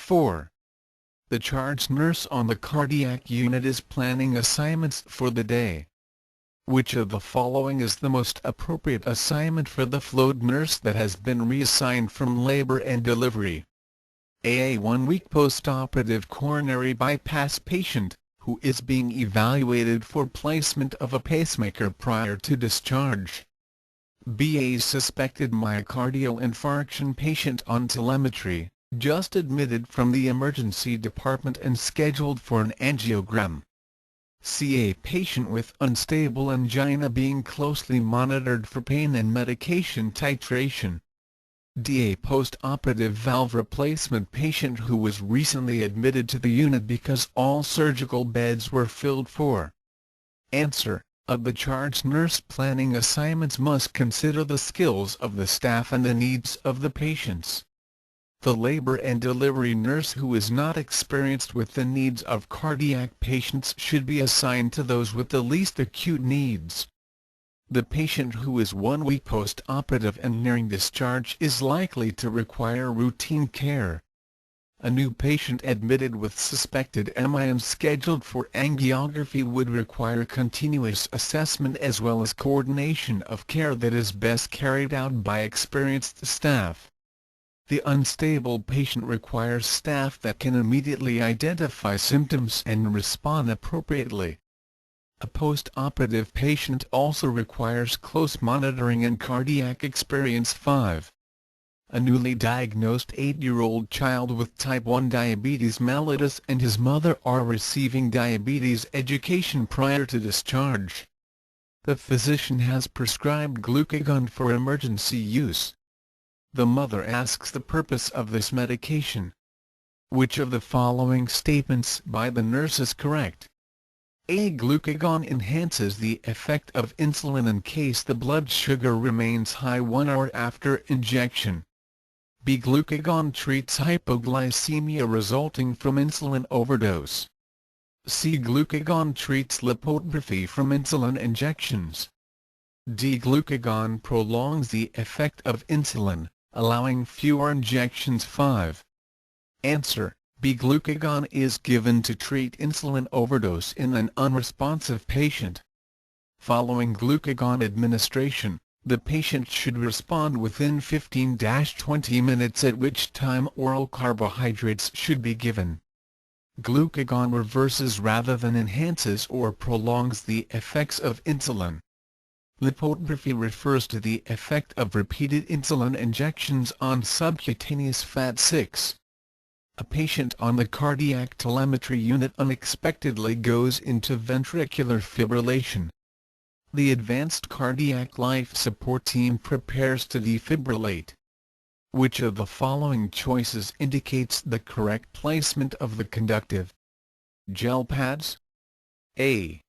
4. The charge nurse on the cardiac unit is planning assignments for the day. Which of the following is the most appropriate assignment for the float nurse that has been reassigned from labor and delivery? A 1-week post-operative coronary bypass patient, who is being evaluated for placement of a pacemaker prior to discharge. B. A suspected myocardial infarction patient on telemetry, just admitted from the emergency department and scheduled for an angiogram. C. A patient with unstable angina being closely monitored for pain and medication titration. D. A post-operative valve replacement patient who was recently admitted to the unit because all surgical beds were filled for. Answer: of the charge nurse planning assignments must consider the skills of the staff and the needs of the patients. The labor and delivery nurse who is not experienced with the needs of cardiac patients should be assigned to those with the least acute needs. The patient who is 1 week post-operative and nearing discharge is likely to require routine care. A new patient admitted with suspected MI and scheduled for angiography would require continuous assessment as well as coordination of care that is best carried out by experienced staff. The unstable patient requires staff that can immediately identify symptoms and respond appropriately. A post-operative patient also requires close monitoring and cardiac experience. 5. A newly diagnosed 8-year-old child with type 1 diabetes mellitus and his mother are receiving diabetes education prior to discharge. The physician has prescribed glucagon for emergency use. The mother asks the purpose of this medication. Which of the following statements by the nurse is correct? A. Glucagon enhances the effect of insulin in case the blood sugar remains high 1 hour after injection. B. Glucagon treats hypoglycemia resulting from insulin overdose. C. Glucagon treats lipotrophy from insulin injections. D. Glucagon prolongs the effect of insulin, allowing fewer injections. 5. Answer: B. Glucagon is given to treat insulin overdose in an unresponsive patient. Following glucagon administration, the patient should respond within 15–20 minutes, at which time oral carbohydrates should be given. Glucagon reverses rather than enhances or prolongs the effects of insulin. Lipotrophy refers to the effect of repeated insulin injections on subcutaneous fat. 6. A patient on the cardiac telemetry unit unexpectedly goes into ventricular fibrillation. The advanced cardiac life support team prepares to defibrillate. Which of the following choices indicates the correct placement of the conductive gel pads? A.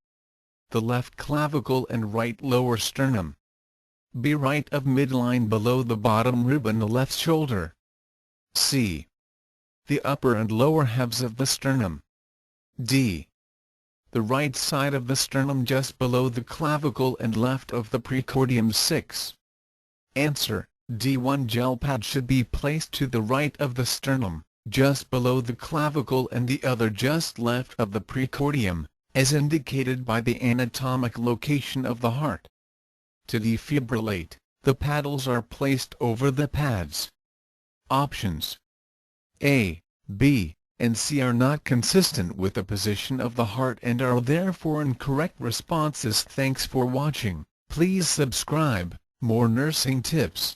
The left clavicle and right lower sternum. B. Right of midline below the bottom rib and the left shoulder. C. The upper and lower halves of the sternum. D. The right side of the sternum just below the clavicle and left of the precordium. 6. Answer: D. One gel pad should be placed to the right of the sternum, just below the clavicle, and the other just left of the precordium, as indicated by the anatomic location of the heart. To defibrillate, the paddles are placed over the pads. Options A, B, and C are not consistent with the position of the heart and are therefore incorrect responses. Thanks for watching. Please subscribe. More nursing tips.